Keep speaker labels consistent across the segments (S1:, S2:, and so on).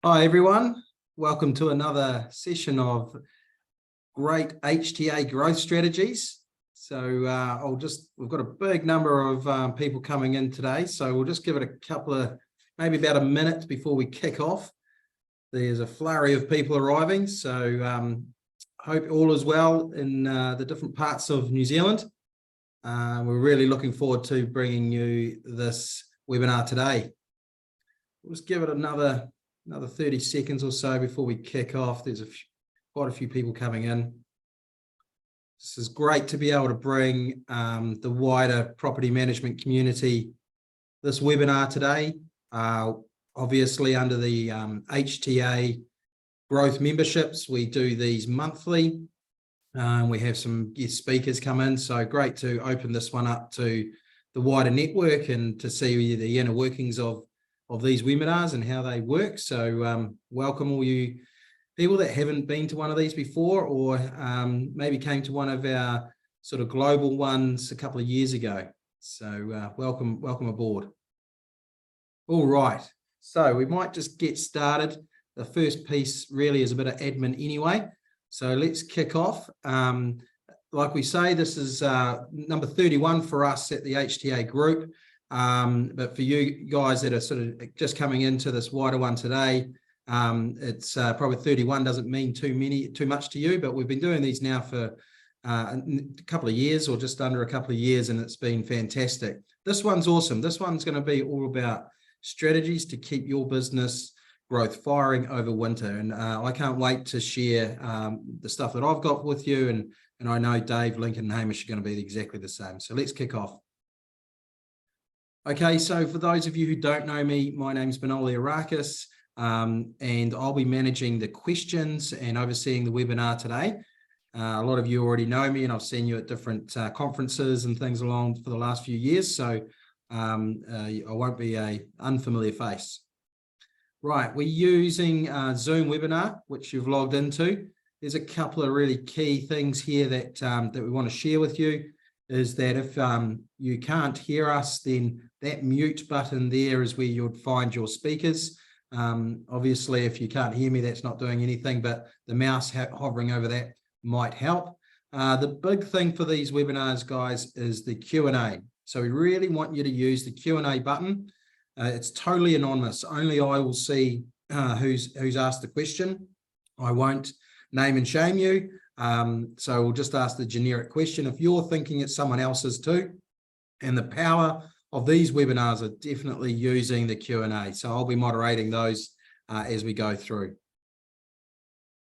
S1: Hi everyone, welcome to another session of great HTA Growth Strategies. So we've got a big number of people coming in today, so we'll just give it a couple of, maybe about a minute before we kick off. There's a flurry of people arriving, so hope all is well in the different parts of New Zealand. We're really looking forward to bringing you this webinar today. We'll just give it another 30 seconds or so before we kick off. There's quite a few people coming in. This is great to be able to bring the wider property management community this webinar today. Obviously under the HTA Growth memberships, we do these monthly. We have some guest speakers come in, so great to open this one up to the wider network and to see the inner workings of these webinars and how they work. So welcome all you people that haven't been to one of these before, or maybe came to one of our sort of global ones a couple of years ago. So welcome aboard. All right, so we might just get started. The first piece really is a bit of admin anyway. So let's kick off. Like we say, this is number 31 for us at the HTA Group. But for you guys that are sort of just coming into this wider one today, it's probably 31 doesn't mean too much to you, but we've been doing these now for a couple of years, or just under a couple of years, and it's been fantastic. This one's awesome. This one's going to be all about strategies to keep your business growth firing over winter, and I can't wait to share the stuff that I've got with you, and I know Dave, Lincoln, and Hamish are going to be exactly the same. So let's kick off. Okay, so for those of you who don't know me, my name's Manoli Aerakis, and I'll be managing the questions and overseeing the webinar today. A lot of you already know me, and I've seen you at different conferences and things along for the last few years, so I won't be an unfamiliar face. Right, we're using Zoom webinar, which you've logged into. There's a couple of really key things here that, that we want to share with you. Is that if you can't hear us, then that mute button there is where you'd find your speakers. Obviously, if you can't hear me, that's not doing anything, but the mouse hovering over that might help. The big thing for these webinars, guys, is the Q&A. So we really want you to use the Q&A button. It's totally anonymous. Only I will see who's asked the question. I won't name and shame you. So we'll just ask the generic question. If you're thinking it's someone else's too, and the power of these webinars are definitely using the Q&A. So I'll be moderating those as we go through.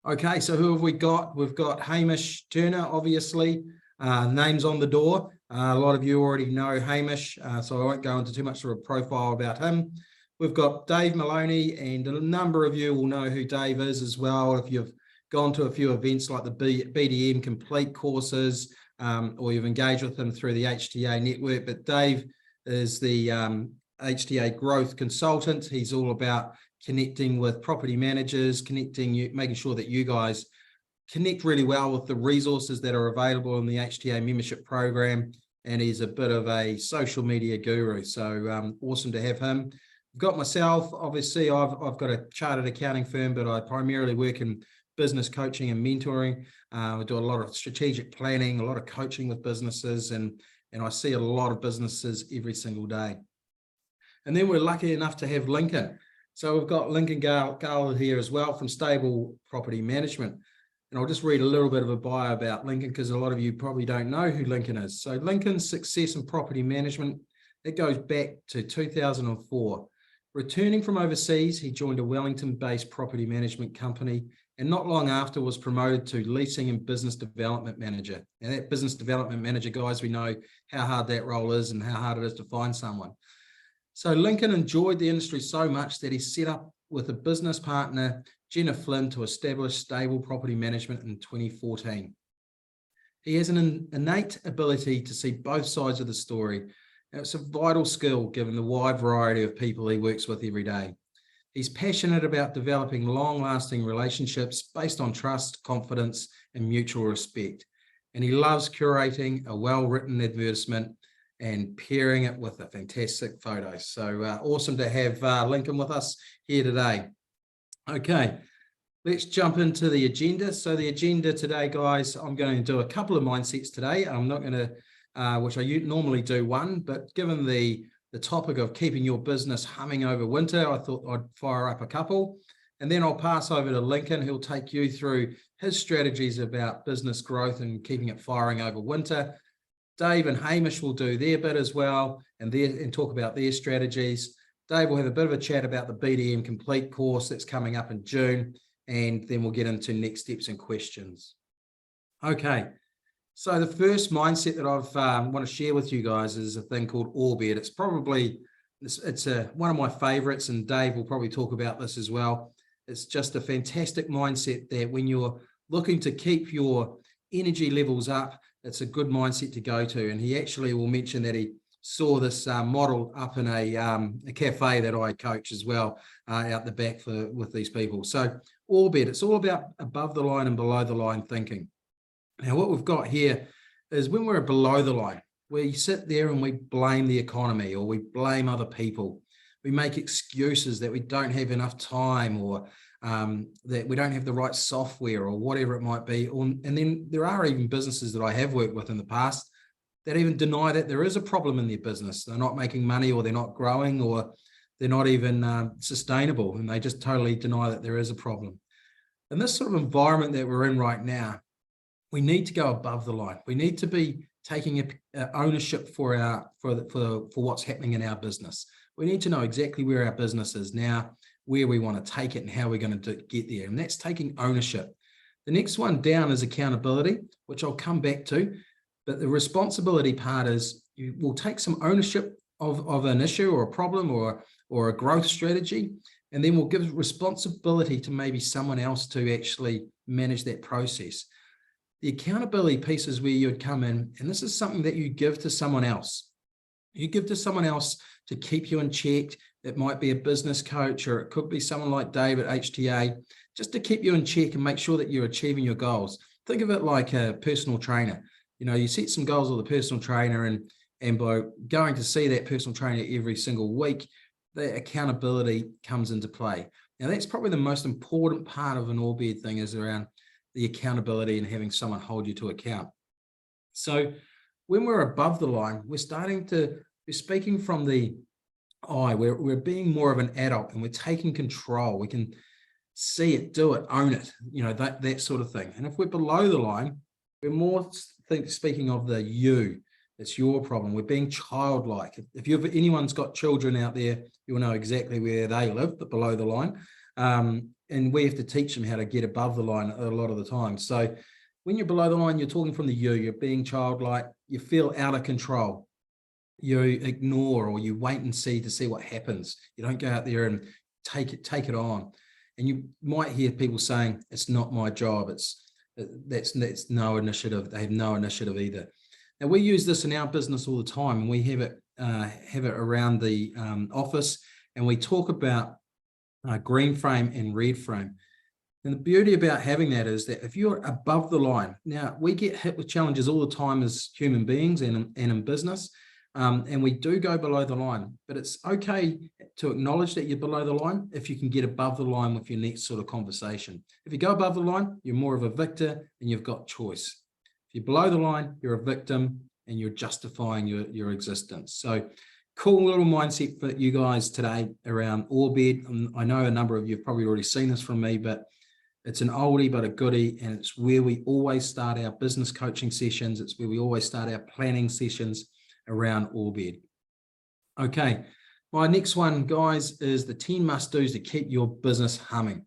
S1: Okay, so who have we got? We've got Hamish Turner, obviously. Name's on the door. A lot of you already know Hamish, so I won't go into too much of a profile about him. We've got Dave Moloney, and a number of you will know who Dave is as well if you've gone to a few events like the BDM Complete courses, or you've engaged with them through the HTA network. But Dave is the HTA Growth Consultant. He's all about connecting with property managers, making sure that you guys connect really well with the resources that are available in the HTA membership program. And he's a bit of a social media guru. So awesome to have him. I've got myself, obviously, I've got a chartered accounting firm, but I primarily work in business coaching and mentoring. We do a lot of strategic planning, a lot of coaching with businesses, and I see a lot of businesses every single day. And then we're lucky enough to have Lincoln. So we've got Lincoln Gale here as well from Stable Property Management. And I'll just read a little bit of a bio about Lincoln, because a lot of you probably don't know who Lincoln is. So Lincoln's success in property management, it goes back to 2004. Returning from overseas, he joined a Wellington-based property management company, and not long after was promoted to leasing and business development manager. And that business development manager, guys, we know how hard that role is and how hard it is to find someone. So Lincoln enjoyed the industry so much that he set up with a business partner, Jenna Flynn, to establish Stable Property Management in 2014. He has an innate ability to see both sides of the story. And it's a vital skill given the wide variety of people he works with every day. He's passionate about developing long-lasting relationships based on trust, confidence, and mutual respect. And he loves curating a well-written advertisement and pairing it with a fantastic photo. So awesome to have Lincoln with us here today. Okay, let's jump into the agenda. So the agenda today, guys, I'm going to do a couple of mindsets today. I'm not going to, which I normally do one, but given the topic of keeping your business humming over winter, I thought I'd fire up a couple. And then I'll pass over to Lincoln, who'll take you through his strategies about business growth and keeping it firing over winter. Dave and Hamish will do their bit as well and talk about their strategies. Dave will have a bit of a chat about the BDM Complete course that's coming up in June, and then we'll get into next steps and questions. Okay, so the first mindset that I want to share with you guys is a thing called Orbit. It's probably, one of my favorites, and Dave will probably talk about this as well. It's just a fantastic mindset that when you're looking to keep your energy levels up, it's a good mindset to go to. And he actually will mention that he saw this model up in a cafe that I coach as well, out the back with these people. So Orbit, it's all about above the line and below the line thinking. Now, what we've got here is when we're below the line, we sit there and we blame the economy or we blame other people. We make excuses that we don't have enough time or that we don't have the right software or whatever it might be. And then there are even businesses that I have worked with in the past that even deny that there is a problem in their business. They're not making money, or they're not growing, or they're not even sustainable, and they just totally deny that there is a problem. In this sort of environment that we're in right now, we need to go above the line. We need to be taking ownership for what's happening in our business. We need to know exactly where our business is now, where we want to take it, and how we're going to get there. And that's taking ownership. The next one down is accountability, which I'll come back to. But the responsibility part is you will take some ownership of an issue or a problem or a growth strategy, and then we'll give responsibility to maybe someone else to actually manage that process. The accountability piece is where you would come in, and this is something that you give to someone else. You give to someone else to keep you in check. It might be a business coach, or it could be someone like Dave at HTA, just to keep you in check and make sure that you're achieving your goals. Think of it like a personal trainer. You know, you set some goals with a personal trainer, and by going to see that personal trainer every single week, the accountability comes into play. Now, that's probably the most important part of an all-beard thing, is around the accountability and having someone hold you to account. So when we're above the line, we're speaking from the I, we're being more of an adult, and we're taking control. We can see it, do it, own it, you know, that sort of thing. And if we're below the line, we're more speaking of the you. It's your problem. We're being childlike. If anyone's got children out there, you'll know exactly where they live, but below the line. And we have to teach them how to get above the line a lot of the time. So when you're below the line, you're talking from the you. You're being childlike. You feel out of control. You ignore, or you wait and see to see what happens. You don't go out there and take it on. And you might hear people saying, "It's not my job. That's no initiative." They have no initiative either. Now, we use this in our business all the time, and we have it around the office, and we talk about green frame and red frame. And the beauty about having that is that if you're above the line, now we get hit with challenges all the time as human beings and in business, and we do go below the line, but it's okay to acknowledge that you're below the line if you can get above the line with your next sort of conversation. If you go above the line, you're more of a victor and you've got choice. If you're below the line, you're a victim and you're justifying your existence. So cool little mindset for you guys today around Orbit. I know a number of you have probably already seen this from me, but it's an oldie but a goodie, and it's where we always start our business coaching sessions. It's where we always start our planning sessions around Orbit. Okay, my next one, guys, is the 10 must-dos to keep your business humming.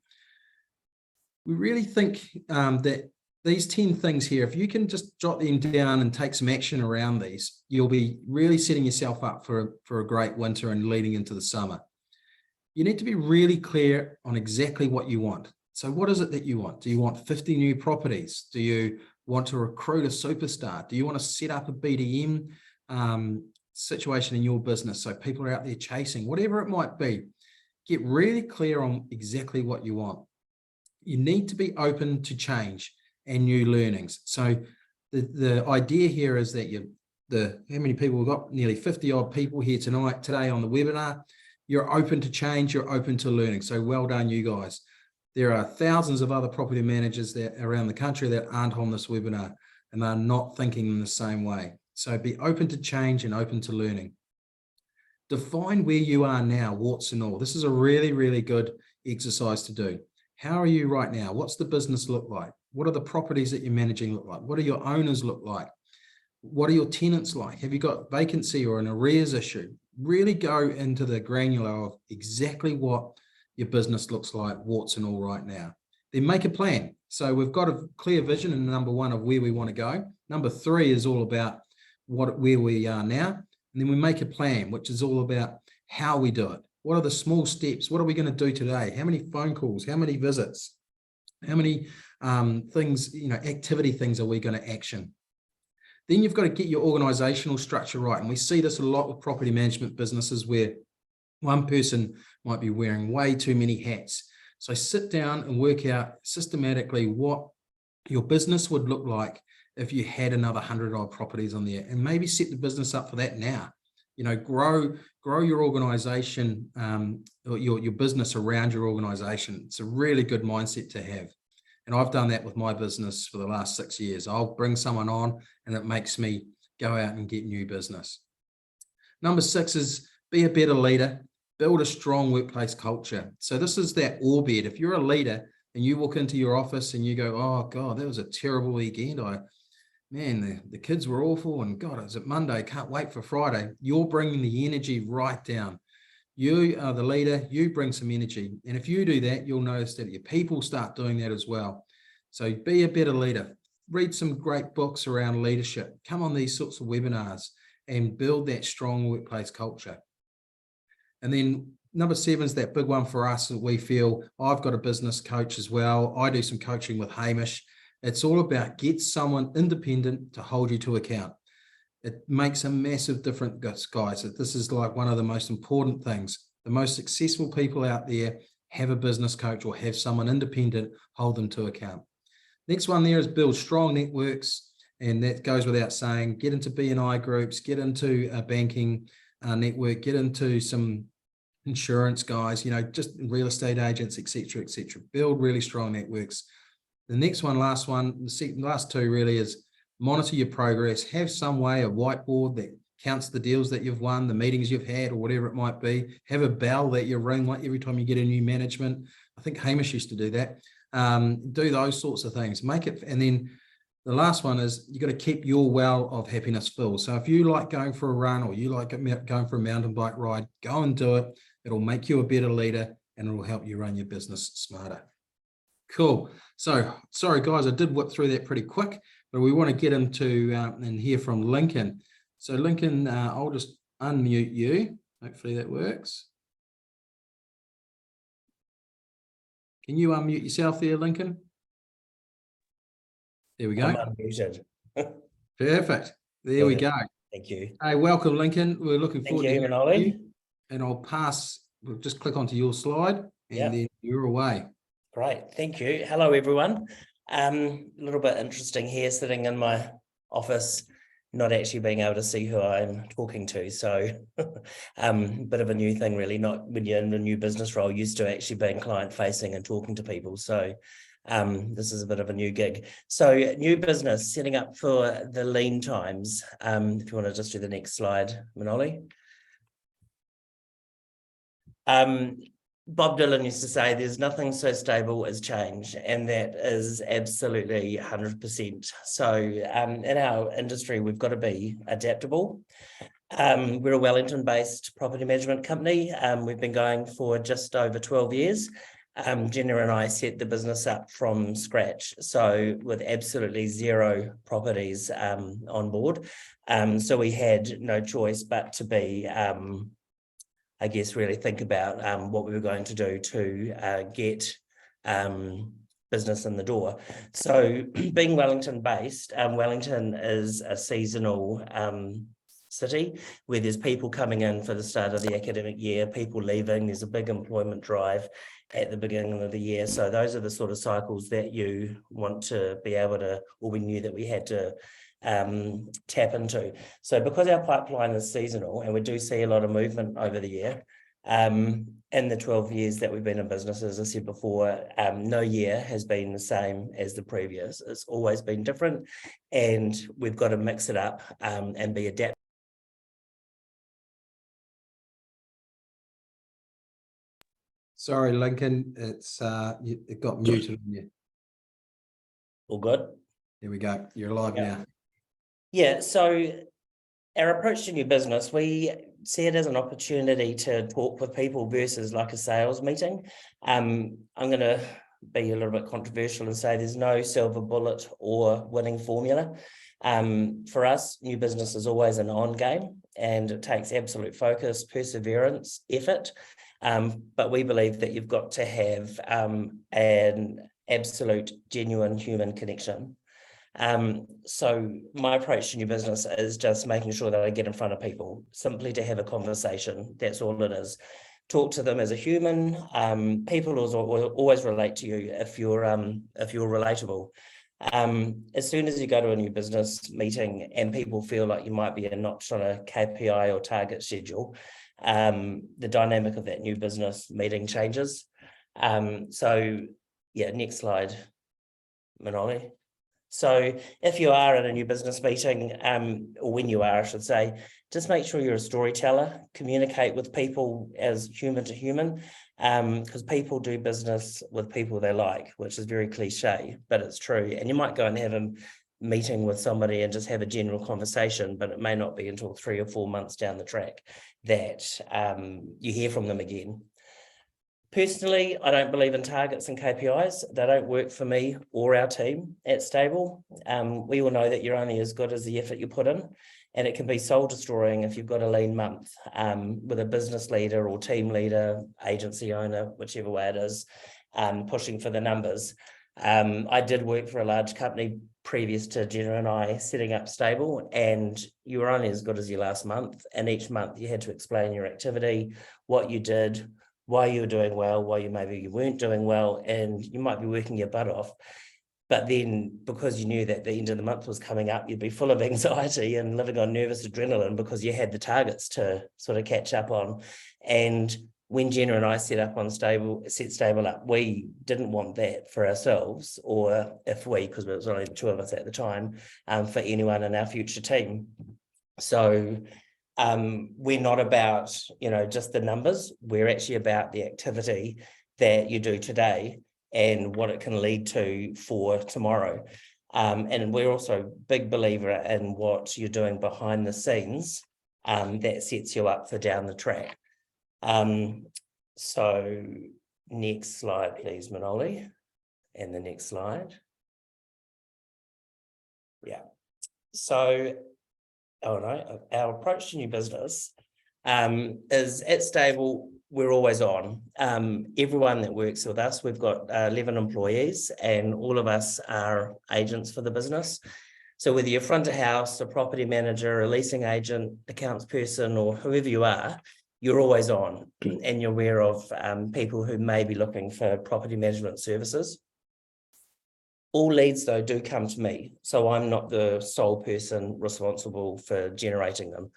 S1: We really think that these 10 things here, if you can just jot them down and take some action around these, you'll be really setting yourself up for a great winter and leading into the summer. You need to be really clear on exactly what you want. So what is it that you want? Do you want 50 new properties? Do you want to recruit a superstar? Do you want to set up a BDM situation in your business so people are out there chasing? Whatever it might be, get really clear on exactly what you want. You need to be open to change and new learnings. So the idea here is that how many people we've got? Nearly 50 odd people here today on the webinar. You're open to change, you're open to learning. So well done, you guys. There are thousands of other property managers that around the country that aren't on this webinar, and they're not thinking in the same way. So be open to change and open to learning. Define where you are now, warts and all. This is a really, really good exercise to do. How are you right now? What's the business look like? What are the properties that you're managing look like? What do your owners look like? What are your tenants like? Have you got vacancy or an arrears issue? Really go into the granular of exactly what your business looks like, warts and all right now. Then make a plan. So we've got a clear vision in number one of where we want to go. Number three is all about where we are now. And then we make a plan, which is all about how we do it. What are the small steps? What are we going to do today? How many phone calls? How many visits? How many things, activity things are we going to action? Then you've got to get your organizational structure right. And we see this a lot with property management businesses where one person might be wearing way too many hats. So sit down and work out systematically what your business would look like if you had another 100 odd properties on there, and maybe set the business up for that now. Grow your organization, or your business around your organization. It's a really good mindset to have. And I've done that with my business for the last 6 years. I'll bring someone on and it makes me go out and get new business. Number 6 is be a better leader, build a strong workplace culture. So this is that orbit. If you're a leader and you walk into your office and you go, oh God, that was a terrible weekend. The kids were awful, and God, it's Monday, can't wait for Friday. You're bringing the energy right down. You are the leader, you bring some energy. And if you do that, you'll notice that your people start doing that as well. So be a better leader. Read some great books around leadership. Come on these sorts of webinars and build that strong workplace culture. And then number 7 is that big one for us that we feel. I've got a business coach as well. I do some coaching with Hamish. It's all about get someone independent to hold you to account. It makes a massive difference, guys. This is like one of the most important things. The most successful people out there have a business coach or have someone independent hold them to account. Next one there is build strong networks. And that goes without saying. Get into BNI groups, get into a banking network, get into some insurance guys, just real estate agents, etc., etc. Build really strong networks. The next one, last one, the last two really is monitor your progress. Have some way, a whiteboard that counts the deals that you've won, the meetings you've had, or whatever it might be. Have a bell that you ring like every time you get a new management. I think Hamish used to do that. Do those sorts of things. Make it, and then the last one is you've got to keep your well of happiness full. So if you like going for a run or you like going for a mountain bike ride, go and do it. It'll make you a better leader and it will help you run your business smarter. Cool. So sorry guys, I did whip through that pretty quick, but we want to get into and hear from Lincoln. So Lincoln, I'll just unmute you. Hopefully that works. Can you unmute yourself there, Lincoln? There we go.
S2: I'm unmuted.
S1: Perfect. There we go.
S2: Thank you.
S1: Hey, welcome, Lincoln. We're looking forward to hearing
S2: Manoli.
S1: you. And I'll pass, we'll just click onto your slide and then you're away.
S2: Great. Thank you. Hello, everyone. A little bit interesting here, sitting in my office, not actually being able to see who I'm talking to. So bit of a new thing, really, not when you're in a new business role, used to actually being client facing and talking to people. So this is a bit of a new gig. So new business, setting up for the lean times. If you want to just do the next slide, Manoli. Bob Dylan used to say there's nothing so stable as change, and that is absolutely 100%. So in our industry, we've got to be adaptable. We're a Wellington-based property management company. We've been going for just over 12 years. Jenna and I set the business up from scratch, so with absolutely zero properties on board. So we had no choice but to be I guess really think about what we were going to do to get business in the door. So being Wellington based, Wellington is a seasonal city where there's people coming in for the start of the academic year, people leaving, there's a big employment drive at the beginning of the year. So those are the sort of cycles that you want to be able to, or we knew that we had to tap into. So because our pipeline is seasonal and we do see a lot of movement over the year, In the 12 years that we've been in business, as I said before, no year has been the same as the previous. It's always been different, and we've got to mix it up and be adaptable.
S1: Sorry, Lincoln, it got muted on you.
S2: All good?
S1: There we go. You're live now.
S2: Yeah, so our approach to new business, we see it as an opportunity to talk with people versus like a sales meeting. I'm going to be a little bit controversial and say there's no silver bullet or winning formula. For us, new business is always an on game, and it takes absolute focus, perseverance, effort. But we believe that you've got to have an absolute, genuine human connection. So my approach to new business is just making sure that I get in front of people, simply to have a conversation. That's all it is. Talk to them as a human. People will always relate to you if you're relatable. As soon as you go to a new business meeting and people feel like you might be a notch on a KPI or target schedule, the dynamic of that new business meeting changes. So yeah, next slide, Manoli. So if you are in a new business meeting, or when you are, I should say, just make sure you're a storyteller, communicate with people as human to human, because people do business with people they like, which is very cliche, but it's true. And you might go and have a meeting with somebody and just have a general conversation, but it may not be until 3 or 4 months down the track that you hear from them again. Personally, I don't believe in targets and KPIs. They don't work for me or our team at Stable. We all know that you're only as good as the effort you put in, and it can be soul destroying if you've got a lean month with a business leader or team leader, agency owner, whichever way it is, pushing for the numbers. I did work for a large company previous to Jenna and I setting up Stable, and you were only as good as your last month. And each month you had to explain your activity, what you did, why you were doing well, why you weren't doing well, and you might be working your butt off. But then because you knew that the end of the month was coming up, you'd be full of anxiety and living on nervous adrenaline because you had the targets to sort of catch up on. And when Jenna and I set Stable up, we didn't want that for ourselves, or because it was only the two of us at the time, for anyone in our future team. So we're not about, just the numbers. We're actually about the activity that you do today and what it can lead to for tomorrow. And we're also a big believer in what you're doing behind the scenes that sets you up for down the track. So next slide, please, Manoli. And the next slide. Yeah. So our approach to new business is at Stable, we're always on. Everyone that works with us, we've got 11 employees, and all of us are agents for the business. So whether you're front of house, a property manager, a leasing agent, accounts person, or whoever you are, you're always on, and you're aware of people who may be looking for property management services. All leads, though, do come to me, so I'm not the sole person responsible for generating them.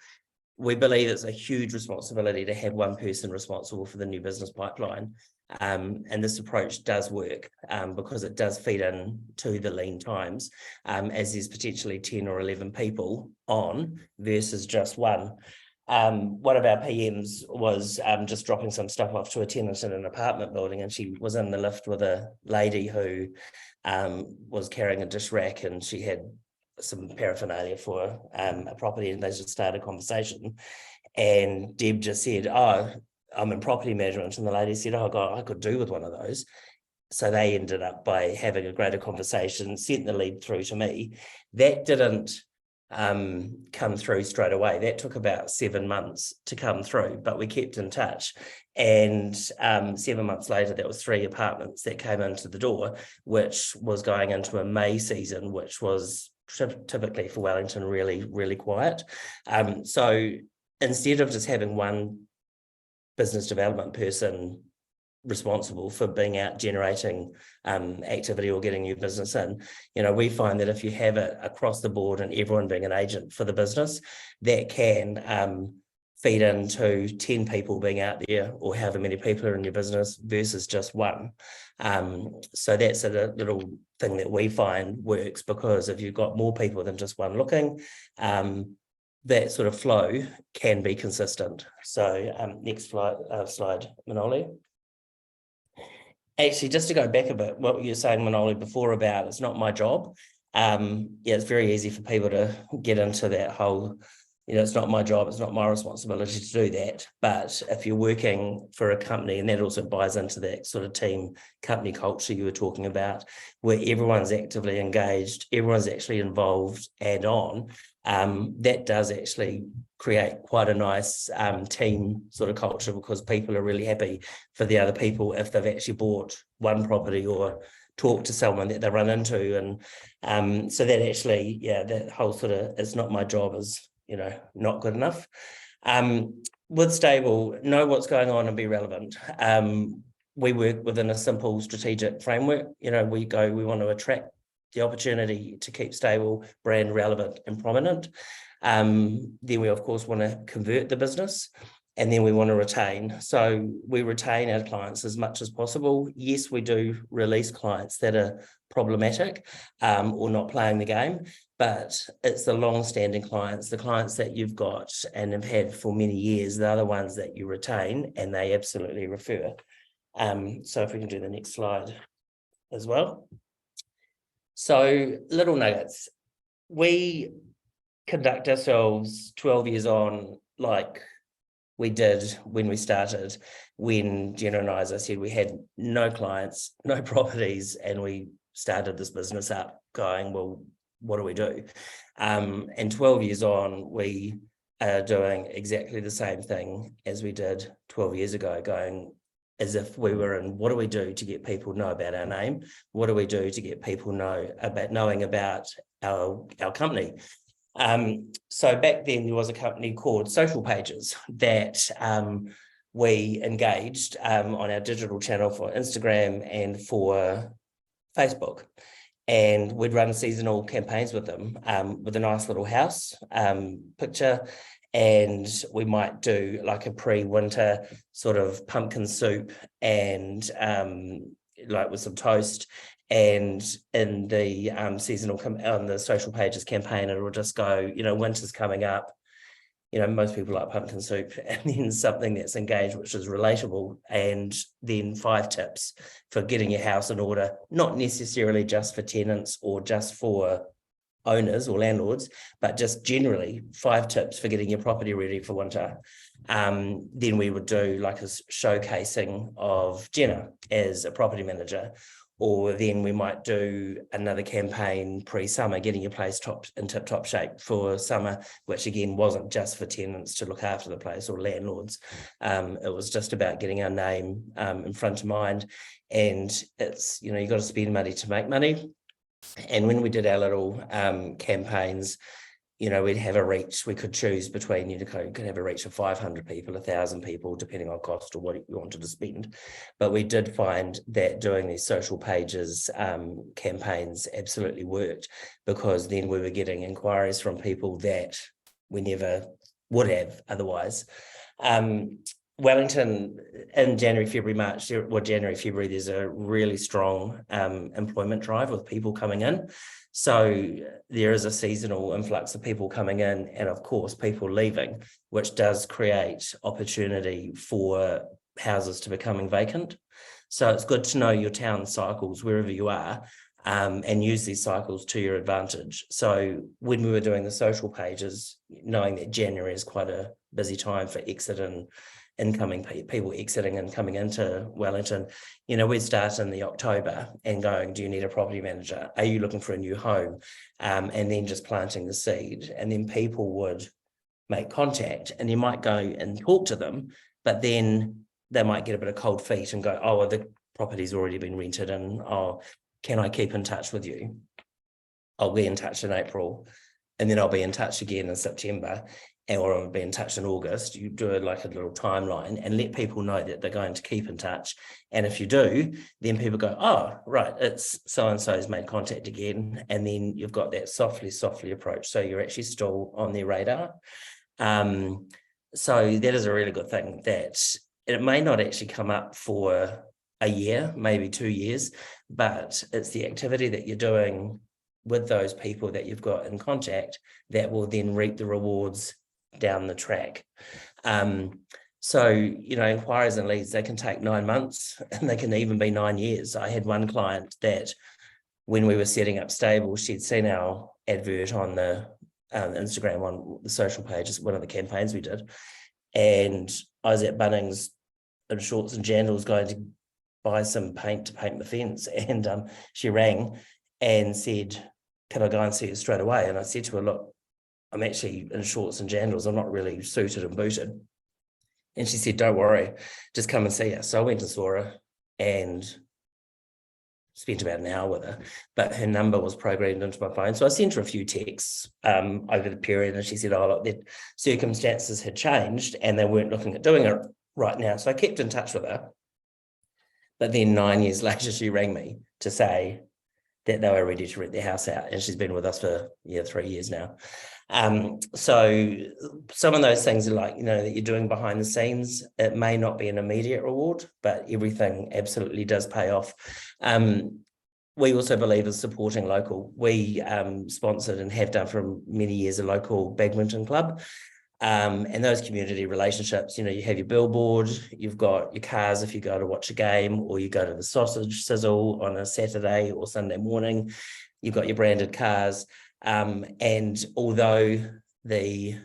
S2: We believe it's a huge responsibility to have one person responsible for the new business pipeline, and this approach does work because it does feed in to the lean times, as there's potentially 10 or 11 people on versus just one. One of our PMs was just dropping some stuff off to a tenant in an apartment building, and she was in the lift with a lady who was carrying a dish rack, and she had some paraphernalia for a property, and they just started a conversation. And Deb just said, "Oh, I'm in property management," and the lady said, "Oh God, I could do with one of those." So they ended up by having a greater conversation, sent the lead through to me. That didn't come through straight away. That took about 7 months to come through, but we kept in touch. And 7 months later, that was 3 apartments that came into the door, which was going into a May season, which was typically for Wellington really, really quiet. So instead of just having one business development person responsible for being out generating activity or getting new business in, we find that if you have it across the board and everyone being an agent for the business, that can feed into 10 people being out there, or however many people are in your business versus just one. So that's a little thing that we find works, because if you've got more people than just one looking, that sort of flow can be consistent. So next slide, Manoli. Actually, just to go back a bit, what you were saying, Manoli, before about it's not my job. Yeah, it's very easy for people to get into that whole, it's not my job, it's not my responsibility to do that. But if you're working for a company, and that also buys into that sort of team company culture you were talking about, where everyone's actively engaged, everyone's actually involved and on, that does actually create quite a nice team sort of culture, because people are really happy for the other people if they've actually bought one property or talked to someone that they run into. And so that actually, that whole sort of, it's not my job is, not good enough. With stable, know what's going on and be relevant. We work within a simple strategic framework. We want to attract the opportunity to keep stable, brand relevant and prominent. Then we of course want to convert the business, and then we want to retain. So we retain our clients as much as possible. Yes, we do release clients that are problematic or not playing the game, but it's the long-standing clients, the clients that you've got and have had for many years, they're the ones that you retain, and they absolutely refer. So if we can do the next slide as well. So little nuggets. We conduct ourselves 12 years on like we did when we started, when Jenna and I, as I said, we had no clients, no properties, and we started this business up going, well, what do we do? And 12 years on, we are doing exactly the same thing as we did 12 years ago, going as if we were in, what do we do to get people to know about our name? What do we do to get people knowing about our company? So back then there was a company called Social Pages that we engaged on our digital channel for Instagram and for Facebook. And we'd run seasonal campaigns with them with a nice little house picture. And we might do like a pre-winter sort of pumpkin soup and like with some toast. And in the seasonal on the Social Pages campaign, it will just go, winter's coming up. Most people like pumpkin soup, and then something that's engaged, which is relatable, and then 5 tips for getting your house in order, not necessarily just for tenants or just for owners or landlords, but just generally 5 tips for getting your property ready for winter. Then we would do like a showcasing of Jenna as a property manager, or then we might do another campaign pre-summer, getting your place in tip-top shape for summer, which again wasn't just for tenants to look after the place or landlords. It was just about getting our name in front of mind. And it's, you've got to spend money to make money. And when we did our little campaigns, we'd have a reach. We could choose between, you could have a reach of 500 people, 1,000 people, depending on cost or what you wanted to spend. But we did find that doing these Social Pages campaigns absolutely worked, because then we were getting inquiries from people that we never would have otherwise. Wellington in January, February, March, January, February, there's a really strong employment drive with people coming in. So there is a seasonal influx of people coming in, and of course people leaving, which does create opportunity for houses to becoming vacant. So it's good to know your town cycles wherever you are, and use these cycles to your advantage. So when we were doing the Social Pages, knowing that January is quite a busy time for incoming people exiting and coming into Wellington, we'd start in the October and going, do you need a property manager? Are you looking for a new home? And then just planting the seed, and then people would make contact, and you might go and talk to them, but then they might get a bit of cold feet and go, oh, well, the property's already been rented, and oh, can I keep in touch with you? I'll be in touch in April, and then I'll be in touch again in September, or I'll be in touch in August. You do like a little timeline and let people know that they're going to keep in touch. And if you do, then people go, oh, right, it's so-and-so's made contact again. And then you've got that softly approach. So you're actually still on their radar. So that is a really good thing, that it may not actually come up for a year, maybe 2 years, but it's the activity that you're doing with those people that you've got in contact that will then reap the rewards down the track. So, inquiries and leads, they can take 9 months and they can even be 9 years. I had one client that when we were setting up Stable, she'd seen our advert on the Instagram, on the social pages, one of the campaigns we did. And I was at Bunnings in shorts and jandals going to buy some paint to paint the fence. And she rang and said, can I go and see it straight away? And I said to her, look, I'm actually in shorts and jandals. I'm not really suited and booted. And she said, don't worry, just come and see us. So I went and saw her and spent about an hour with her, but her number was programmed into my phone. So I sent her a few texts over the period, and she said, oh, look, the circumstances had changed and they weren't looking at doing it right now. So I kept in touch with her. But then 9 years later, she rang me to say that they were ready to rent their house out. And she's been with us for 3 years now. So some of those things are like, that you're doing behind the scenes, it may not be an immediate reward, but everything absolutely does pay off. We also believe in supporting local. We sponsored and have done for many years a local badminton club. And those community relationships, you have your billboard, you've got your cars if you go to watch a game, or you go to the sausage sizzle on a Saturday or Sunday morning, you've got your branded cars. And although the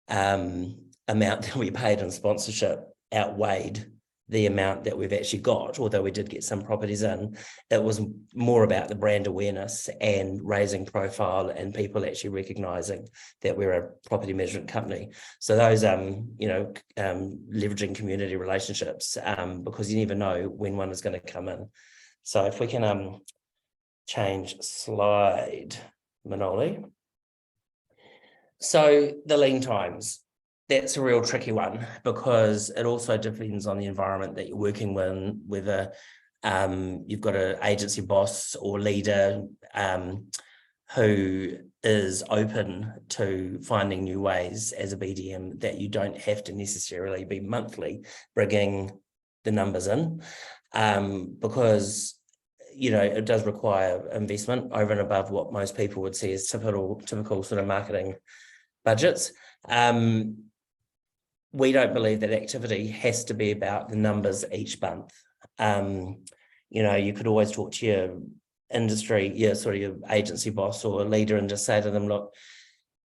S2: amount that we paid in sponsorship outweighed the amount that we've actually got, although we did get some properties in, it was more about the brand awareness and raising profile and people actually recognising that we're a property management company. So those, leveraging community relationships, because you never know when one is going to come in. So if we can change slide, Manoli. So the lean times, that's a real tricky one, because it also depends on the environment that you're working with, whether you've got an agency boss or leader who is open to finding new ways as a BDM that you don't have to necessarily be monthly bringing the numbers in, because it does require investment over and above what most people would see as typical sort of marketing budgets. We don't believe that activity has to be about the numbers each month. You could always talk to your industry, your agency boss or leader, and just say to them, look,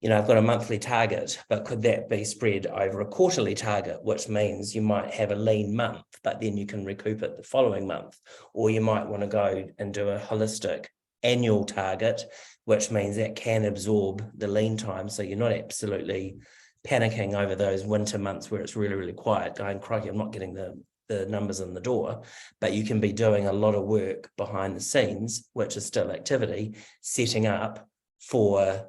S2: I've got a monthly target, but could that be spread over a quarterly target, which means you might have a lean month, but then you can recoup it the following month. Or you might want to go and do a holistic annual target, which means that can absorb the lean time. So you're not absolutely panicking over those winter months where it's really, really quiet, going, crikey, I'm not getting the numbers in the door. But you can be doing a lot of work behind the scenes, which is still activity, setting up for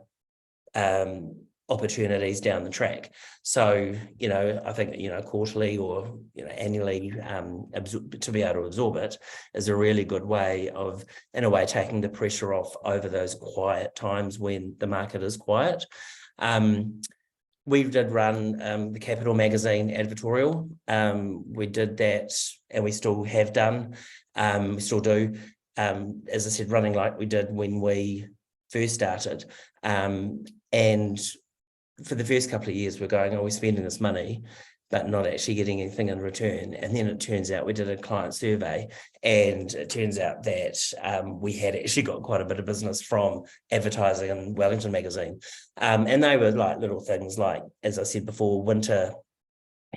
S2: opportunities down the track. So, I think, quarterly or, annually, to be able to absorb it is a really good way of, in a way, taking the pressure off over those quiet times when the market is quiet. We did run the Capital magazine advertorial. We did that, and we still have done. We still do. As I said, running like we did when we first started. And for the first couple of years, we're going, we're spending this money, but not actually getting anything in return. And then it turns out we did a client survey, and it turns out that we had actually got quite a bit of business from advertising in Wellington magazine. And they were like little things like, as I said before, winter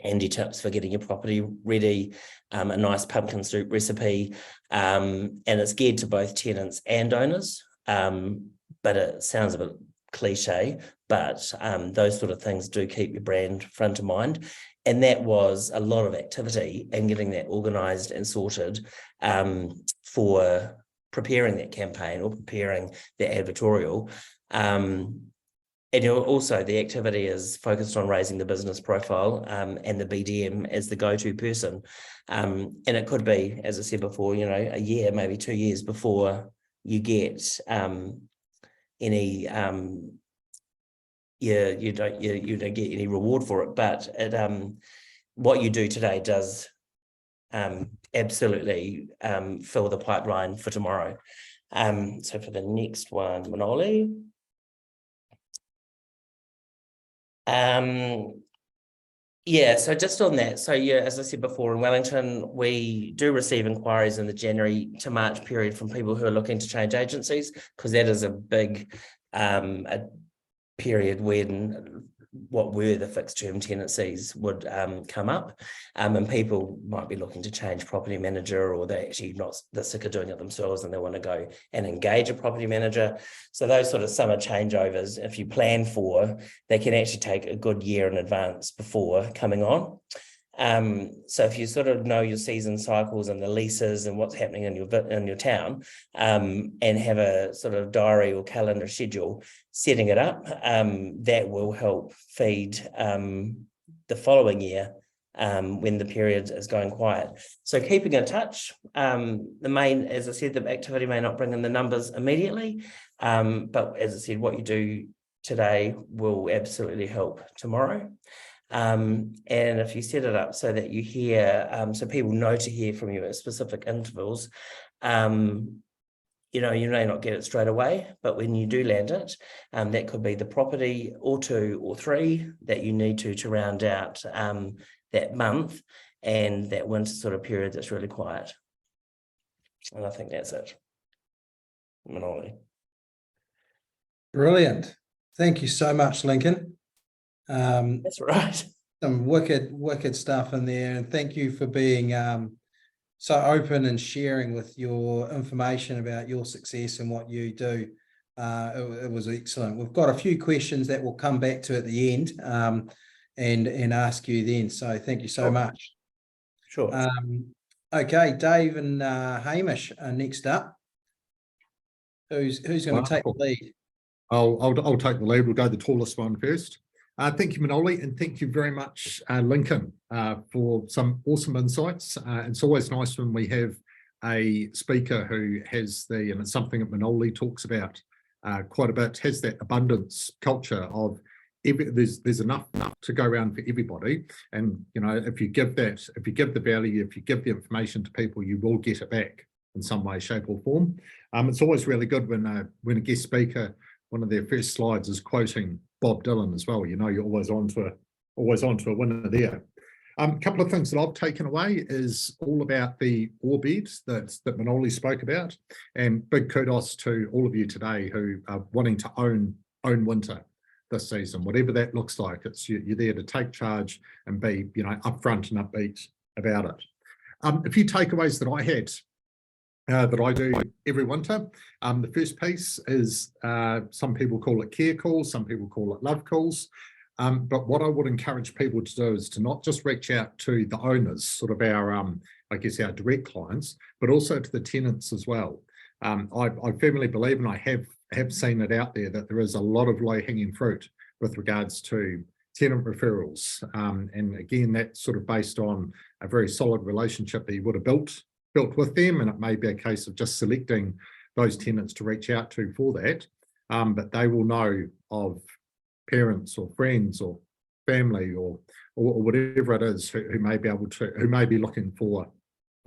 S2: handy tips for getting your property ready, a nice pumpkin soup recipe, and it's geared to both tenants and owners. But it sounds a bit cliche, but those sort of things do keep your brand front of mind. And that was a lot of activity and getting that organised and sorted for preparing that campaign or preparing the advertorial. And also the activity is focused on raising the business profile and the BDM as the go-to person. And it could be, as I said before, a year, maybe 2 years before you get any you don't get any reward for it, but it what you do today does absolutely fill the pipeline for tomorrow. So for the next one, Manoli. Yeah, so just on that, so yeah, as I said before, in Wellington, we do receive inquiries in the January to March period from people who are looking to change agencies, because that is a big a period when what were the fixed term tenancies would come up, and people might be looking to change property manager, or they're actually not sick of doing it themselves and they want to go and engage a property manager. So those sort of summer changeovers, if you plan for, they can actually take a good year in advance before coming on. So if you sort of know your season cycles and the leases and what's happening in your town, and have a sort of diary or calendar schedule, setting it up, that will help feed the following year when the period is going quiet. So keeping in touch, as I said, the activity may not bring in the numbers immediately, but as I said, what you do today will absolutely help tomorrow. And if you set it up so that you hear, so people know to hear from you at specific intervals, you may not get it straight away, but when you do land it, that could be the property or 2 or 3 that you need to round out that month and that winter sort of period that's really quiet. And I think that's it. Manoli.
S1: Brilliant. Thank you so much, Lincoln.
S2: That's right.
S1: Some wicked stuff in there, and thank you for being so open and sharing with your information about your success and what you do. It was excellent. We've got a few questions that we'll come back to at the end and ask you then. So thank you so much.
S2: Sure.
S1: Okay, Dave and Hamish are next up. Who's going to take the lead?
S3: I'll take the lead. We'll go the tallest one first. Thank you, Manoli, and thank you very much, Lincoln, for some awesome insights. It's always nice when we have a speaker who has and it's something that Manoli talks about quite a bit, has that abundance culture of there's enough to go around for everybody. And, if you give the value, if you give the information to people, you will get it back in some way, shape or form. It's always really good when a guest speaker, one of their first slides is quoting Bob Dylan as well. You're always on to a winner there. A couple of things that I've taken away is all about the ore bed that Manoli spoke about, and big kudos to all of you today who are wanting to own winter this season, whatever that looks like. It's you're there to take charge and be upfront and upbeat about it. A few takeaways that I had. That I do every winter. The first piece is some people call it care calls, some people call it love calls. But what I would encourage people to do is to not just reach out to the owners, sort of our, our direct clients, but also to the tenants as well. I firmly believe, and I have seen it out there, that there is a lot of low-hanging fruit with regards to tenant referrals. And again, that's sort of based on a very solid relationship that you would have built with them, and it may be a case of just selecting those tenants to reach out to for that, but they will know of parents or friends or family or whatever it is who may be looking for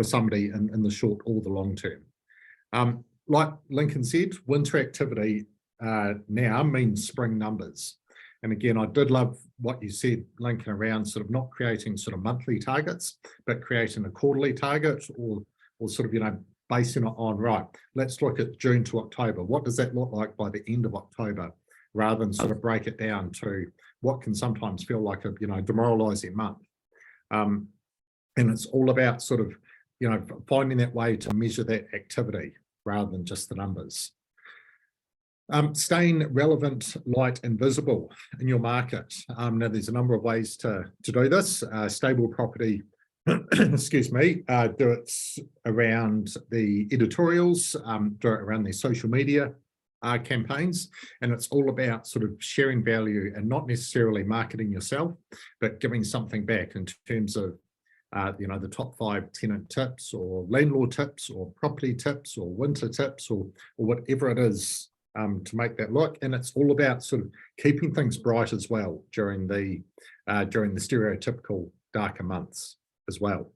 S3: somebody in the short or the long term. Like Lincoln said, winter activity now means spring numbers. And again, I did love what you said, Lincoln, around sort of not creating sort of monthly targets, but creating a quarterly target or sort of, basing it on, right, let's look at June to October. What does that look like by the end of October? Rather than sort of break it down to what can sometimes feel like a, demoralizing month. And it's all about sort of, finding that way to measure that activity rather than just the numbers. Staying relevant, light and visible in your market. Now there's a number of ways to do this. Stable property, excuse me, do it around the editorials, do it around their social media campaigns, and it's all about sort of sharing value and not necessarily marketing yourself, but giving something back in terms of the top 5 tenant tips or landlord tips or property tips or winter tips or whatever it is to make that look. And it's all about sort of keeping things bright as well during the stereotypical darker months as well.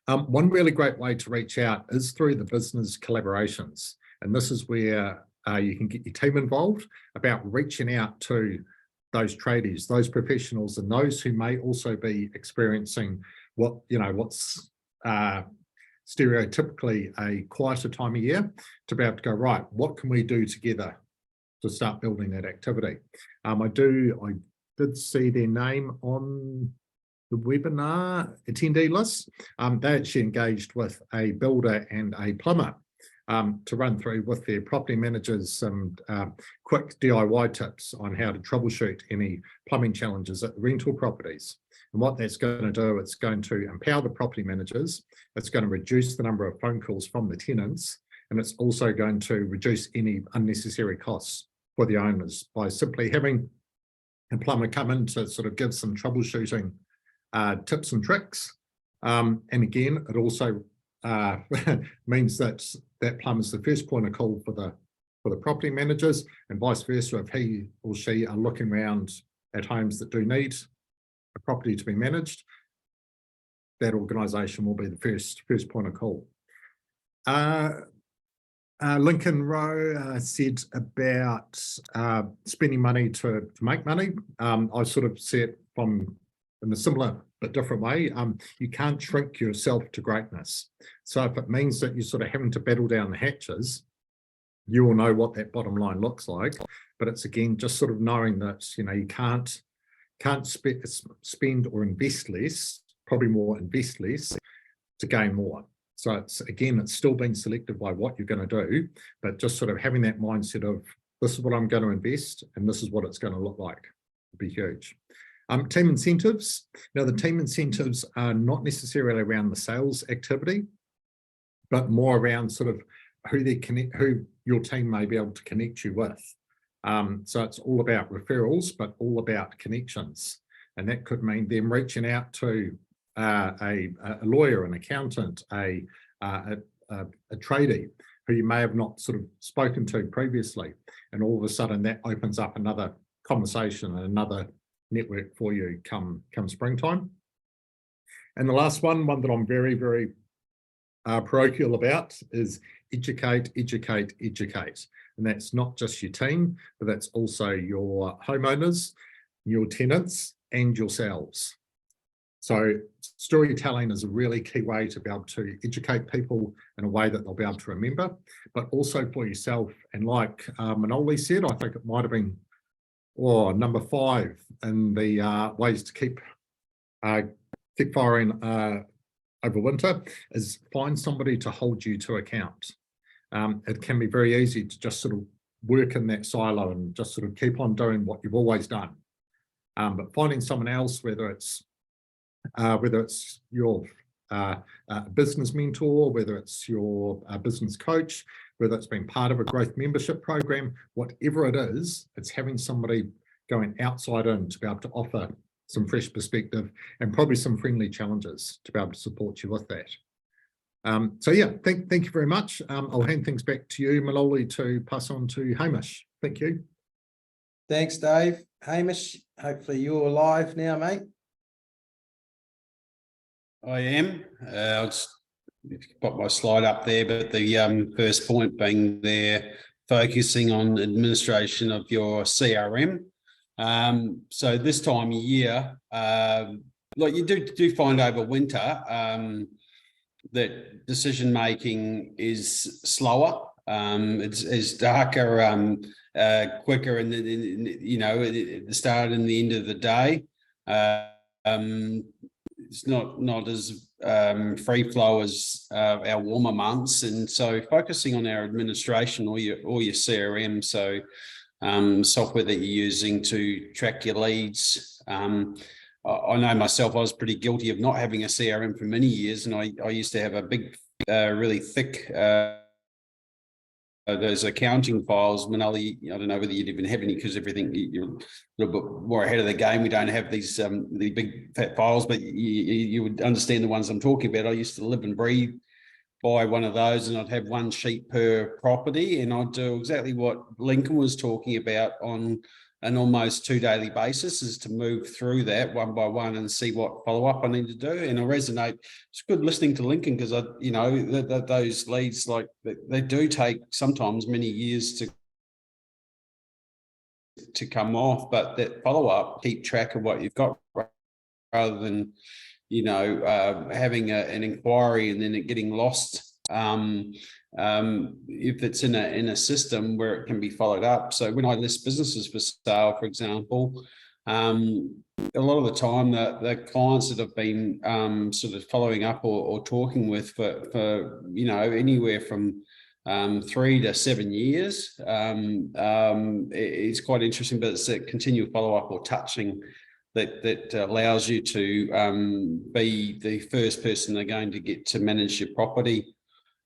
S3: One really great way to reach out is through the business collaborations. And this is where you can get your team involved about reaching out to those tradies, those professionals, and those who may also be experiencing what's stereotypically a quieter time of year, to be able to go, right, what can we do together to start building that activity? I did see their name on the webinar attendee list. They actually engaged with a builder and a plumber to run through with their property managers some quick DIY tips on how to troubleshoot any plumbing challenges at the rental properties. And what that's going to do, it's going to empower the property managers, it's going to reduce the number of phone calls from the tenants, and it's also going to reduce any unnecessary costs for the owners by simply having a plumber come in to sort of give some troubleshooting tips and tricks. And again, it also means that plumber's the first point of call for the property managers, and vice versa. If he or she are looking around at homes that do need a property to be managed, that organisation will be the first point of call. Lincoln Rowe said about spending money to make money. I sort of see it in a similar but different way. You can't shrink yourself to greatness. So if it means that you're sort of having to battle down the hatches, you will know what that bottom line looks like. But it's again just sort of knowing that you can't spend or invest less, probably more invest less to gain more. So it's still being selective by what you're going to do, but just sort of having that mindset of this is what I'm going to invest and this is what it's going to look like would be huge. Team incentives. Now the team incentives are not necessarily around the sales activity, but more around sort of who your team may be able to connect you with. So it's all about referrals, but all about connections. And that could mean them reaching out to a lawyer, an accountant, a tradie who you may have not sort of spoken to previously. And all of a sudden that opens up another conversation and another network for you come springtime. And the last one that I'm very, very parochial about is educate. And that's not just your team, but that's also your homeowners, your tenants, and yourselves. So storytelling is a really key way to be able to educate people in a way that they'll be able to remember, but also for yourself. And like Manoli said, I think it might have been number 5 in the ways to keep firing over winter is find somebody to hold you to account. It can be very easy to just sort of work in that silo and just sort of keep on doing what you've always done. But finding someone else, whether it's your business mentor, whether it's your business coach, whether it's been part of a growth membership program, whatever it is, it's having somebody going outside in to be able to offer some fresh perspective and probably some friendly challenges to be able to support you with that. So yeah, thank you very much. I'll hand things back to you, Manoli, to pass on to Hamish. Thank you.
S1: Thanks, Dave. Hamish, hopefully you're live now, mate.
S4: I am. I'll just put my slide up there, but the first point being there, focusing on administration of your CRM. So this time of year, like you do find over winter, that decision making is slower. It's darker, quicker, and at the start and the end of the day. It's not as free flow as our warmer months, and so focusing on our administration or your CRM, so software that you're using to track your leads. I know myself, I was pretty guilty of not having a CRM for many years, and I used to have a big, really thick those accounting files. Manoli, I don't know whether you'd even have any because everything, you're a little bit more ahead of the game. We don't have these the big fat files, but you would understand the ones I'm talking about. I used to live and breathe buy one of those, and I'd have one sheet per property, and I'd do exactly what Lincoln was talking about on an almost 2 daily basis, is to move through that one by one and see what follow-up I need to do. And I resonate. It's good listening to Lincoln, because those leads, like, they do take sometimes many years to come off, but that follow-up, keep track of what you've got, rather than having an inquiry and then it getting lost. If it's in a system where it can be followed up. So when I list businesses for sale, for example, a lot of the time the clients that have been sort of following up or talking with for anywhere from 3 to 7 years, it's quite interesting, but it's a continual follow-up or touching that allows you to be the first person they're going to get to manage your property.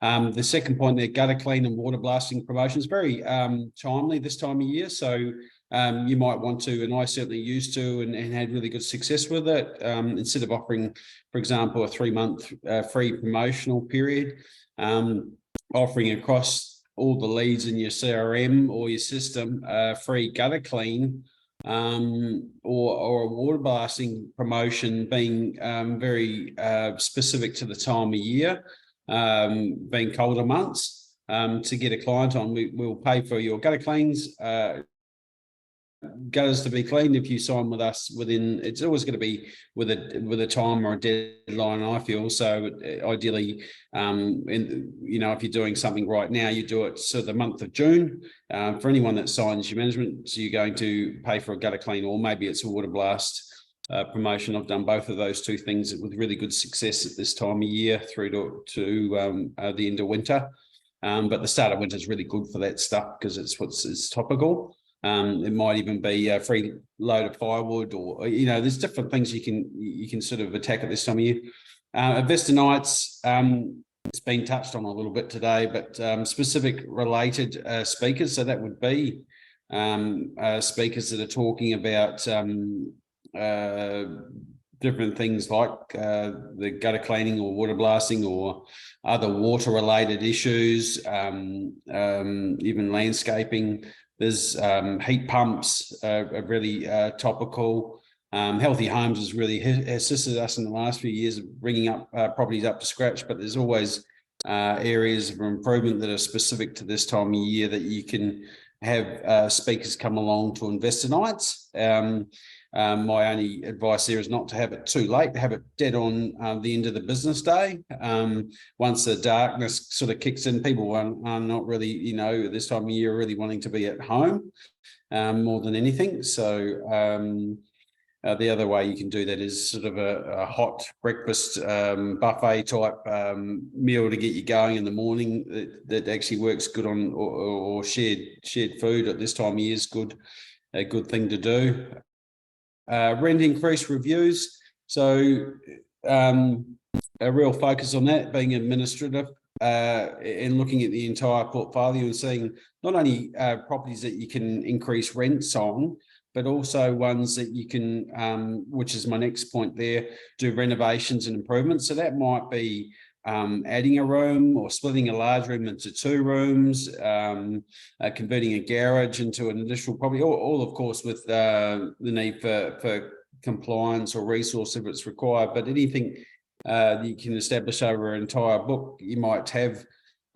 S4: The second point there, gutter clean and water blasting promotion, is very timely this time of year. So you might want to, and I certainly used to, and had really good success with it. Instead of offering, for example, a 3-month free promotional period, offering across all the leads in your CRM or your system free gutter clean, or a water blasting promotion, being very specific to the time of year, being colder months, to get a client on. We'll pay for your gutter cleans, gutters to be cleaned if you sign with us within. It's always going to be with a time or a deadline, I feel. So ideally, if you're doing something right now, you do it so the month of June. For anyone that signs your management, so you're going to pay for a gutter clean, or maybe it's a water blast promotion. I've done both of those two things with really good success at this time of year through to the end of winter. But the start of winter is really good for that stuff, because it's topical. It might even be a free load of firewood, or there's different things you can sort of attack at this time of year. Investor nights, it's been touched on a little bit today, but specific related speakers. So that would be speakers that are talking about different things like the gutter cleaning or water blasting or other water related issues, even landscaping. There's heat pumps are really topical. Healthy Homes has really assisted us in the last few years of bringing up properties up to scratch, but there's always areas of improvement that are specific to this time of year that you can have speakers come along to investor nights. My only advice there is not to have it too late, have it dead on the end of the business day. Once the darkness sort of kicks in, people are not really, this time of year, really wanting to be at home more than anything. So the other way you can do that is sort of a hot breakfast buffet type meal to get you going in the morning that actually works good on, or shared food at this time of year is a good thing to do. Rent increase reviews. So a real focus on that, being administrative and looking at the entire portfolio and seeing not only properties that you can increase rents on, but also ones that you can, which is my next point there, do renovations and improvements. So that might be adding a room or splitting a large room into 2 rooms, converting a garage into an additional property, all of course with the need for compliance or resource if it's required. But anything that you can establish over an entire book, you might have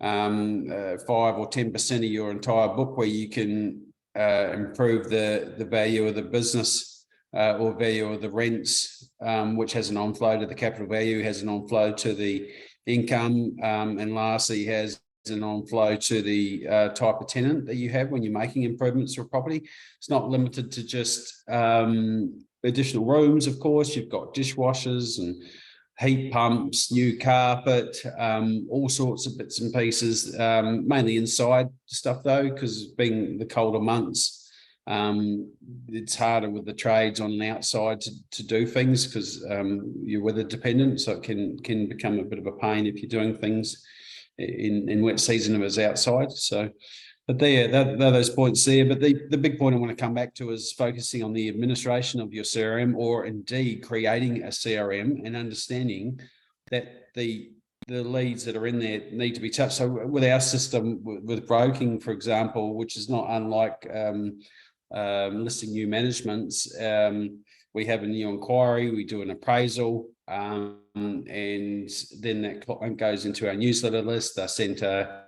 S4: 5 or 10% of your entire book where you can improve the value of the business or value of the rents, which has an on-flow to the capital value, has an on-flow to the income, and lastly has an on-flow to the type of tenant that you have when you're making improvements to a property. It's not limited to just additional rooms, of course. You've got dishwashers and heat pumps, new carpet, all sorts of bits and pieces, mainly inside stuff though, because being the colder months, it's harder with the trades on the outside to do things because you're weather dependent, so it can become a bit of a pain if you're doing things in wet season if it's outside. So, but they're those points there. But the big point I want to come back to is focusing on the administration of your CRM, or indeed creating a CRM and understanding that the leads that are in there need to be touched. So with our system, with broking, for example, which is not unlike listing new managements, we have a new inquiry, we do an appraisal, and then that client goes into our newsletter list. They're sent a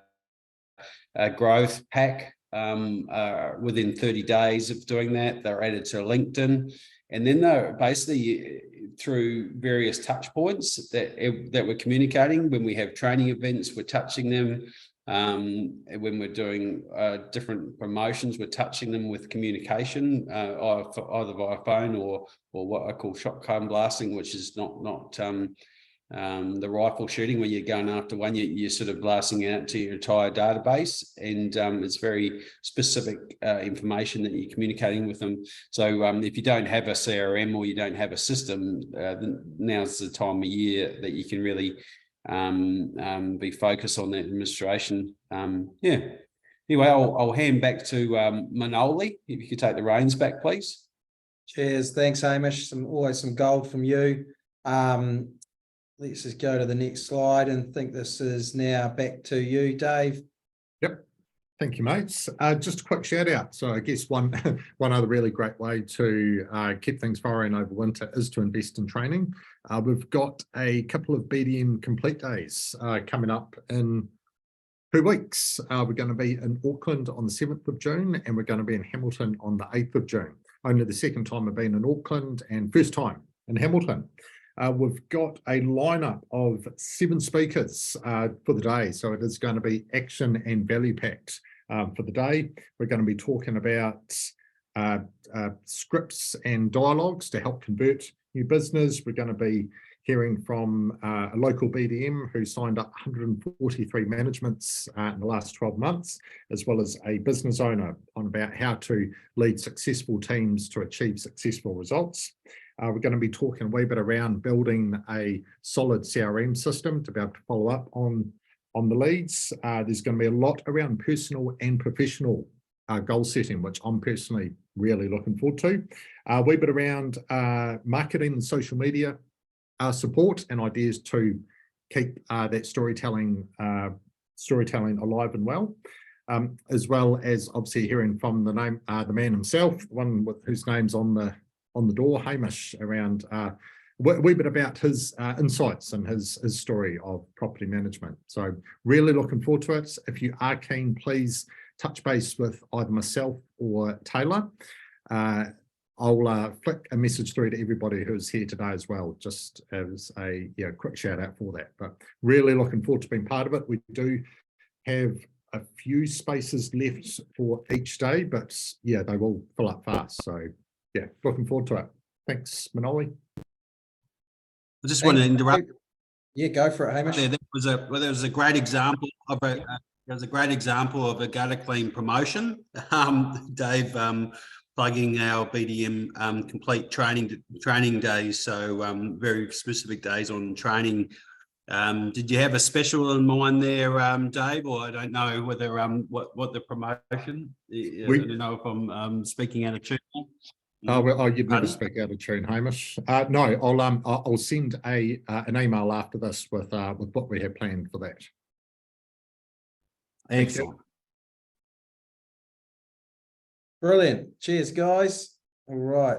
S4: growth pack within 30 days of doing that. They're added to LinkedIn, and then they're basically through various touch points that we're communicating. When we have training events, we're touching them. When we're doing different promotions, we're touching them with communication, either via phone or what I call shotgun blasting, which is not the rifle shooting where you're going after one, you're sort of blasting out to your entire database, and it's very specific information that you're communicating with them. So if you don't have a CRM or you don't have a system, now's the time of year that you can really be focused on that administration. Yeah. Anyway, I'll hand back to Manoli. If you could take the reins back, please.
S1: Cheers. Thanks, Hamish. Always some gold from you. Let's just go to the next slide, and think this is now back to you, Dave.
S3: Yep. Thank you, mates. Just a quick shout out. So I guess one other really great way to keep things firing over winter is to invest in training. We've got a couple of BDM complete days coming up in 2 weeks. We're going to be in Auckland on the 7th of June, and we're going to be in Hamilton on the 8th of June. Only the second time I've been in Auckland and first time in Hamilton. We've got a lineup of 7 speakers for the day. So it is going to be action and value packed for the day. We're going to be talking about scripts and dialogues to help convert new business. We're going to be hearing from a local BDM who signed up 143 managements in the last 12 months, as well as a business owner on about how to lead successful teams to achieve successful results. We're going to be talking a wee bit around building a solid CRM system to be able to follow up on the leads. There's going to be a lot around personal and professional goal setting, which I'm personally really looking forward to. A wee bit around marketing and social media support and ideas to keep that storytelling alive and well, as well as obviously hearing from the man himself, the one with whose name's on the door, Hamish, around a wee bit about his insights and his story of property management. So really looking forward to it. If you are keen, please touch base with either myself or Taylor. I'll flick a message through to everybody who's here today as well, just as a quick shout out for that. But really looking forward to being part of it. We do have a few spaces left for each day, but yeah, they will fill up fast. So yeah, looking forward to it. Thanks, Manoli.
S4: I just want to interrupt.
S1: Yeah, go for it, Hamish.
S4: There was a great example of a gutter clean promotion. Dave plugging our BDM complete training days. So very specific days on training. Did you have a special in mind there, Dave? Or I don't know whether what the promotion. I don't know if I'm speaking out of turn.
S3: You'd never speak out of tune, Hamish. No, I'll send an email after this with what we have planned for that.
S4: Excellent.
S1: Brilliant. Cheers, guys. All right,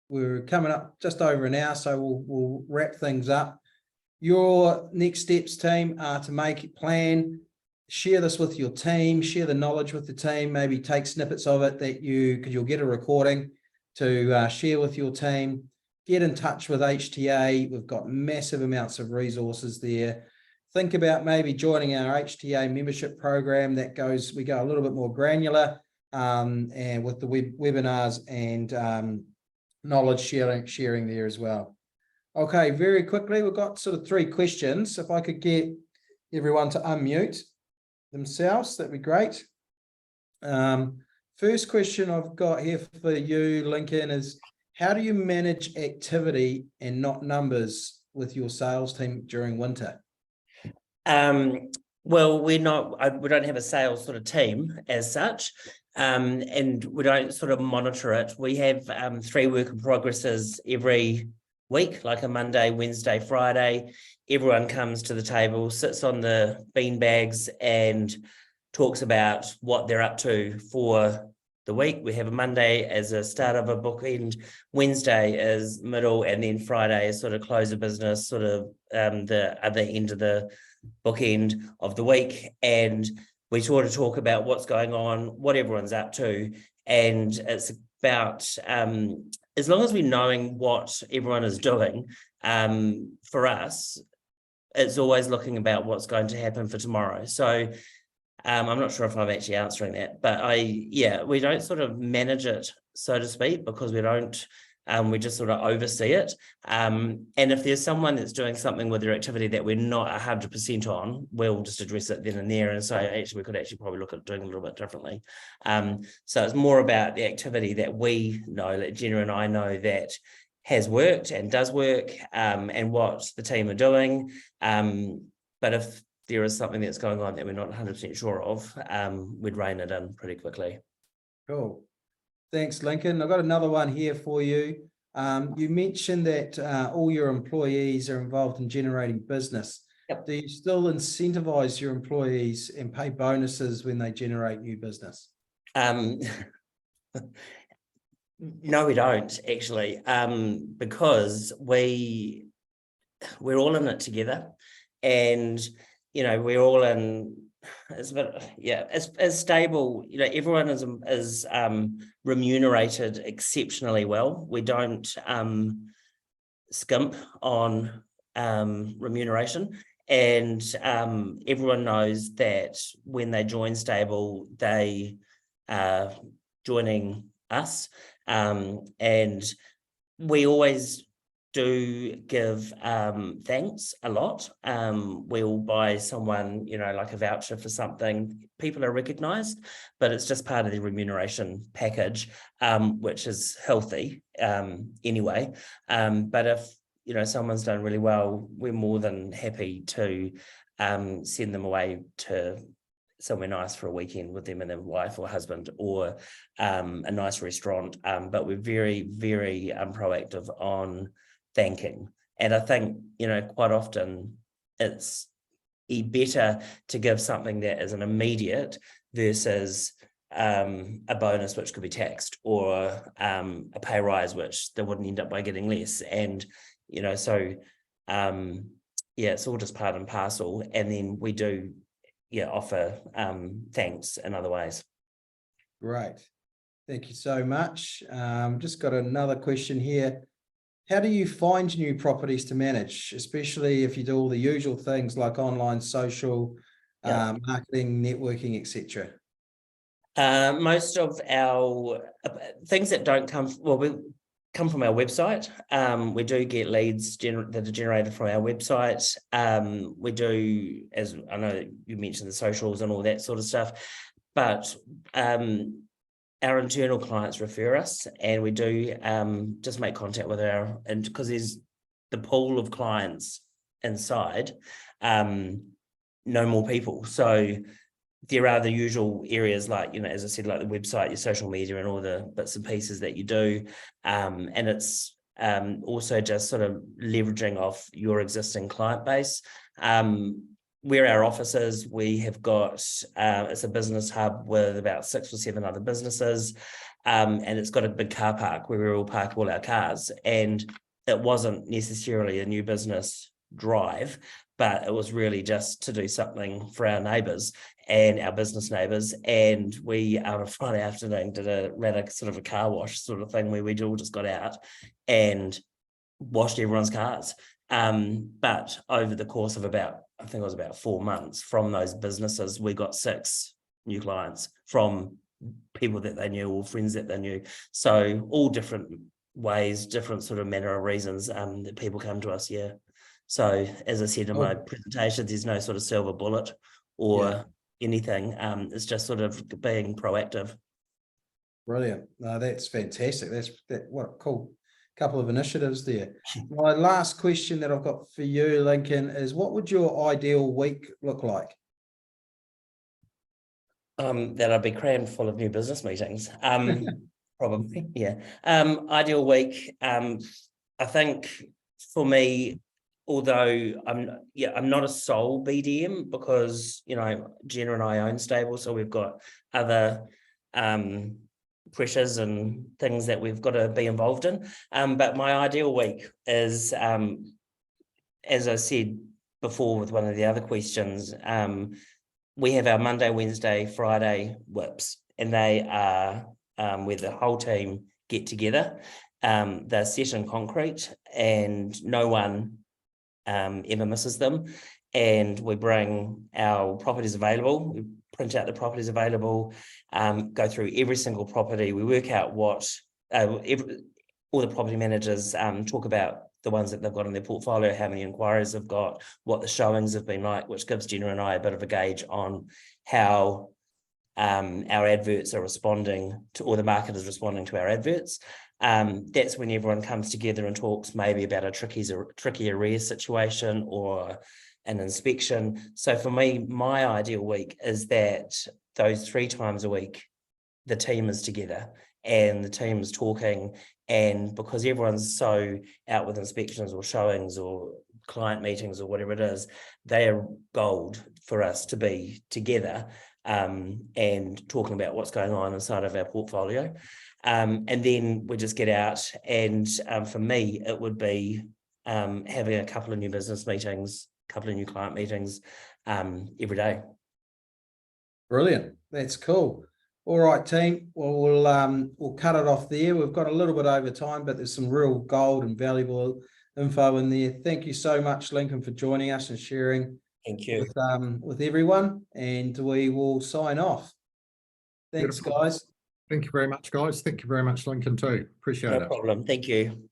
S1: we're coming up just over an hour, so we'll wrap things up. Your next steps, team, are to make a plan, share this with your team, share the knowledge with the team, maybe take snippets of it because you'll get a recording to share with your team. Get in touch with HTA. We've got massive amounts of resources there. Think about maybe joining our HTA membership program we go a little bit more granular and with the webinars and knowledge sharing there as well. Okay, very quickly, we've got sort of 3 questions. If I could get everyone to unmute themselves, that'd be great. First question I've got here for you, Lincoln, is how do you manage activity and not numbers with your sales team during winter?
S2: Well, we don't have a sales sort of team as such, and we don't sort of monitor it. We have 3 work in progresses every week, like a Monday, Wednesday, Friday. Everyone comes to the table, sits on the bean bags and talks about what they're up to for the week. We have a Monday as a start of a bookend, Wednesday as middle, and then Friday is sort of close of business, sort of the other end of the bookend of the week. And we sort of talk about what's going on, what everyone's up to. And it's about, as long as we're knowing what everyone is doing, for us, it's always looking about what's going to happen for tomorrow. So I'm not sure if I'm actually answering that, but we don't sort of manage it, so to speak, because we don't, we just sort of oversee it. And if there's someone that's doing something with their activity that we're not 100% on, we'll just address it then and there and say, actually, we could actually probably look at doing a little bit differently. So it's more about the activity that we know, that Jenna and I know that has worked and does work, and what the team are doing. But if there is something that's going on that we're not 100% sure of, we'd rein it in pretty quickly.
S1: Cool. Thanks, Lincoln. I've got another one here for you. You mentioned that all your employees are involved in generating business.
S2: Yep.
S1: Do you still incentivize your employees and pay bonuses when they generate new business?
S2: No, we don't actually, because we're all in it together, and we're all in. It's a bit, it's stable. Everyone is remunerated exceptionally well. We don't skimp on remuneration, and everyone knows that when they join stable, they are joining us. And we always do give thanks a lot. We'll buy someone, like a voucher for something. People are recognized, but it's just part of the remuneration package, which is healthy anyway. But if someone's done really well, we're more than happy to send them away to somewhere nice for a weekend with them and their wife or husband, or a nice restaurant. But we're very, very proactive on thanking. And I think, quite often it's better to give something that is an immediate versus a bonus which could be taxed, or a pay rise which they wouldn't end up by getting less. And so it's all just part and parcel. And then we do offer thanks in other ways.
S1: Great. Thank you so much. Just got another question here. How do you find new properties to manage, especially if you do all the usual things like online, social, marketing, networking, etc.?
S2: Most of our things that don't come, we come from our website. We do get leads that are generated from our website. We do, as I know you mentioned, the socials and all that sort of stuff, but our internal clients refer us, and we do just make contact with and because there's the pool of clients inside, no more people. So there are the usual areas like, as I said, like the website, your social media, and all the bits and pieces that you do. And it's also just sort of leveraging off your existing client base. Where our office is, we have got, it's a business hub with about 6 or 7 other businesses. And it's got a big car park where we all park all our cars. And it wasn't necessarily a new business drive, but it was really just to do something for our neighbours and our business neighbours. And we, on a Friday afternoon, ran a sort of a car wash sort of thing where we all just got out and washed everyone's cars. But over the course of I think it was about 4 months, from those businesses, we got 6 new clients from people that they knew or friends that they knew. So all different ways, different sort of manner of reasons that people come to us. Yeah. So as I said in my presentation, there's no sort of silver bullet or anything. It's just sort of being proactive.
S1: Brilliant. No, that's fantastic. What a cool couple of initiatives there. My last question that I've got for you, Lincoln, is what would your ideal week look like?
S2: That I'd be crammed full of new business meetings. Probably, yeah. Ideal week. I think for me, although I'm not a sole BDM, because, you know, Jenna and I own stables, so we've got other pressures and things that we've got to be involved in. But my ideal week is, as I said before with one of the other questions, we have our Monday, Wednesday, Friday whips, and they are where the whole team get together. They're set in concrete, and no one ever misses them. And we bring our properties available. We print out the properties available, go through every single property. We work out what all the property managers talk about the ones that they've got in their portfolio, how many inquiries they've got, what the showings have been like, which gives Jenna and I a bit of a gauge on how our adverts are responding to, or the market is responding to our adverts. That's when everyone comes together and talks maybe about a tricky arrears situation or an inspection. So for me, my ideal week is that those 3 times a week, the team is together and the team is talking. And because everyone's so out with inspections or showings or client meetings or whatever it is, they are gold for us to be together and talking about what's going on inside of our portfolio. And then we just get out, and for me, it would be having a couple of new business meetings, a couple of new client meetings every day.
S1: Brilliant. That's cool. All right, team. Well, we'll cut it off there. We've got a little bit over time, but there's some real gold and valuable info in there. Thank you so much, Lincoln, for joining us and sharing.
S2: Thank you.
S1: With everyone, and we will sign off. Thanks,
S3: Beautiful.
S1: guys.
S3: Thank you very much, guys. Thank you very much, Lincoln, too. Appreciate it.
S2: No problem. Thank you.